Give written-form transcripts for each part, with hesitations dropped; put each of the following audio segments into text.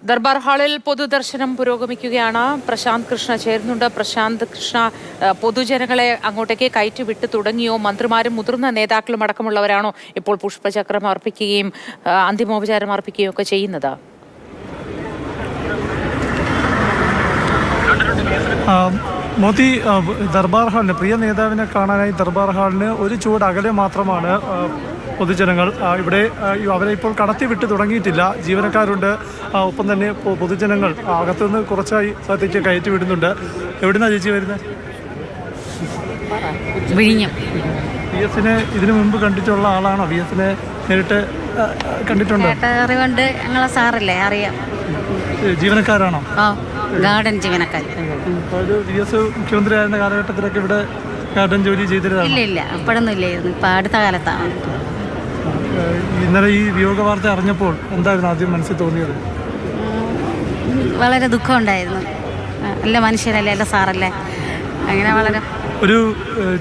ദർബാർ ഹാളിൽ പൊതുദർശനം പുരോഗമിക്കുകയാണ്. പ്രശാന്ത് കൃഷ്ണ ചേരുന്നുണ്ട്. പ്രശാന്ത് കൃഷ്ണ, പൊതുജനങ്ങളെ അങ്ങോട്ടേക്ക് കയറ്റിവിട്ട് തുടങ്ങിയോ? മന്ത്രിമാരും മുതിർന്ന നേതാക്കളും അടക്കമുള്ളവരാണോ ഇപ്പോൾ പുഷ്പചക്രം അർപ്പിക്കുകയും അന്തിമോപചാരം അർപ്പിക്കുകയും ഒക്കെ ചെയ്യുന്നത്? മോദി ദർബാർ ഹാളിന് പ്രിയ നേതാവിനെ കാണാനായി ദർബാർ ഹാളിന് ഒരു ചുവട് അകലെ മാത്രമാണ് പൊതുജനങ്ങൾ. ഇവിടെ അവരെ ഇപ്പോൾ കടത്തിവിട്ട് തുടങ്ങിയിട്ടില്ല. ജീവനക്കാരുണ്ട്, ഒപ്പം തന്നെ പൊതുജനങ്ങൾ അകത്തുനിന്ന് കുറച്ചായി സ്ഥലത്തേക്ക് കയറ്റി വിടുന്നുണ്ട്. എവിടുന്നാണ് ചേച്ചി വരുന്നത്? വി എസിനെ ഇതിനു മുമ്പ് കണ്ടിട്ടുള്ള ആളാണോ? വി എസിനെ നേരിട്ട് കണ്ടിട്ടുണ്ടോ? അറിവുണ്ട്, ഞങ്ങളെ സാറല്ലേ, അറിയാം. ജീവനക്കാരാണോ? ഗാർഡൻ ജീവനക്കാർ. വി എസ് മുഖ്യമന്ത്രി ആയിരുന്ന കാലഘട്ടത്തിലൊക്കെ ഇവിടെ ഗാർഡൻ ജോലി ചെയ്തിരുന്നതാണ്? ഇല്ല, ഇപ്പോഴൊന്നും ഇല്ലായിരുന്നു. ഇപ്പം അടുത്ത കാലത്താണ്. ഇന്നലെ ഈ വിയോഗ വാർത്ത അറിഞ്ഞപ്പോൾ എന്തായിരുന്നു ആദ്യം മനസ്സിൽ തോന്നിയത്? വളരെ ദുഃഖമുണ്ടായിരുന്നു. നല്ല മനുഷ്യരല്ലേ, നല്ല സാറല്ലേ, അങ്ങനെ വളരെ. ഒരു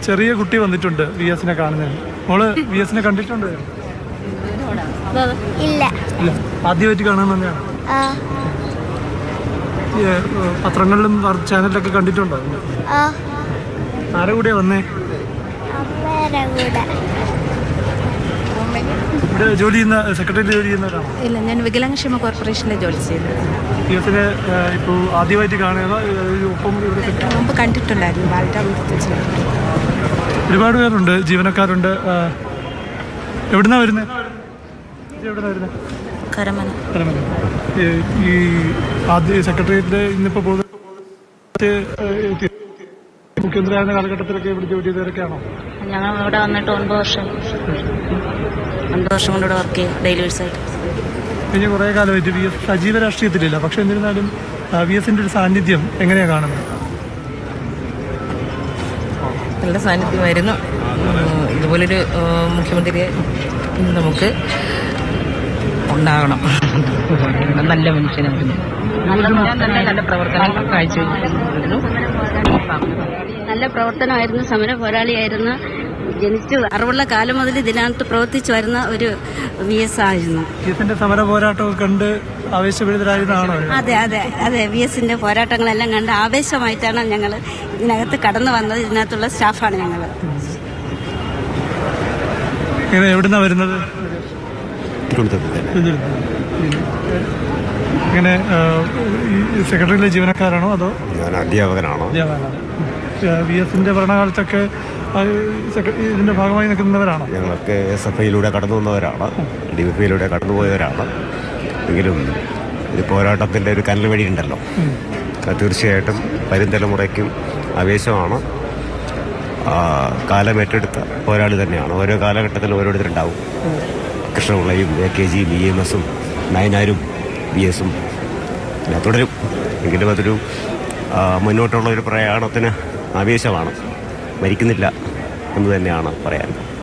ചെറിയ കുട്ടി വന്നിട്ടുണ്ട് വി എസിനെ കാണുന്നതിന്. മോള് വി എസിനെ കണ്ടിട്ടുണ്ട്? ഇല്ല. ആദ്യമായിട്ട് കാണാൻ തന്നെയാണ്. പത്രങ്ങളിലും ചാനലിലൊക്കെ കണ്ടിട്ടുണ്ടോ? ആരെ കൂടെയാ വന്നേ? ഇവിടെ ജോലി ചെയ്യുന്ന സെക്രട്ടറിയിൽ ജോലി ചെയ്യുന്നവരാണോ? ഇല്ല, ഞാൻ വികലാംഗക്ഷേമ കോർപ്പറേഷനിലെ ജോലി ചെയ്യുന്നത്. വി എസിനെ ഇപ്പോൾ ആദ്യമായിട്ട് കാണുക? ഒപ്പം മുമ്പ് കണ്ടിട്ടുണ്ടായിരുന്നു. ഒരുപാട് പേരുണ്ട്, ജീവനക്കാരുണ്ട്. എവിടുന്നാ വരുന്നത്? കരമന. ഈ ആദ്യ സെക്രട്ടേറിയറ്റിൽ ഇന്നിപ്പോൾ മുഖ്യമന്ത്രിയായിരുന്ന കാലഘട്ടത്തിലൊക്കെ ഇവിടെ ജോലി ചെയ്തവരൊക്കെയാണോ? ഞങ്ങൾ ഇവിടെ വന്നിട്ട് 9 വർഷം കൊണ്ട് ഇവിടെ വർക്ക് ചെയ്യും, ഡെയിലി വേഴ്സായിട്ട്. കഴിഞ്ഞ കുറേ കാലമായിട്ട് വി എസ് സജീവ രാഷ്ട്രീയത്തിലില്ല. പക്ഷെ എന്നിരുന്നാലും വി എസിൻ്റെ ഒരു സാന്നിധ്യം എങ്ങനെയാണ് കാണുന്നത്? നല്ല സാന്നിധ്യമായിരുന്നു. ഇതുപോലൊരു മുഖ്യമന്ത്രിയെ നമുക്ക് ഉണ്ടാകണം. നല്ല മനുഷ്യനായിരുന്നു. നല്ല പ്രവർത്തനങ്ങൾ കാഴ്ചവെച്ചിരുന്നു. നല്ല പ്രവർത്തനമായിരുന്നു. സമര പോരാളിയായിരുന്നു. ജനിച്ചു അറിവുള്ള കാലം മുതൽ ഇതിനകത്ത് പ്രവർത്തിച്ചു വരുന്ന ഒരു വി എസ് ആയിരുന്നു. വിഎസിന്റെ സമര പോരാട്ടമൊക്കെ കണ്ട് ആവേശഭരിതരായതാണോ? അതെ വി എസിന്റെ പോരാട്ടങ്ങളെല്ലാം കണ്ട് ആവേശമായിട്ടാണ് ഞങ്ങൾ ഇതിനകത്ത് കടന്നു വന്നത്. ഇതിനകത്തുള്ള സ്റ്റാഫാണ് ഞങ്ങൾ. എവിടുന്നാ വരുന്നത്? ഇങ്ങനെ സെക്രട്ടറിയിലെ ജീവനക്കാരാണോ അതോ? ഞാൻ അധ്യാപകനാണോ? വി എസിന്റെ ഭരണകാലത്തൊക്കെ ഇതിന്റെ ഭാഗമായി നിൽക്കുന്നവരാണോ? ഞങ്ങളൊക്കെ SFIയിലൂടെ കടന്നു വന്നവരാണ്, DYFIയിലൂടെ കടന്നുപോയവരാണ്. എങ്കിലും ഒരു പോരാട്ടത്തിൻ്റെ ഒരു കനൽ വഴിയുണ്ടല്ലോ, തീർച്ചയായിട്ടും വരും തലമുറയ്ക്കും ആവേശമാണ്. കാലം ഏറ്റെടുത്ത പോരാളി തന്നെയാണ്. ഓരോ കാലഘട്ടത്തിലും ഓരോരുത്തരുണ്ടാവും. കൃഷ്ണപിള്ളയും AKGയും EMSും നയനാരും VSും തുടരും. എങ്കിലും അതൊരു മുന്നോട്ടുള്ള ഒരു പ്രയാണത്തിന് ആവേശമാണ്. മരിക്കുന്നില്ല എന്ന് തന്നെയാണ് പറയാൻ.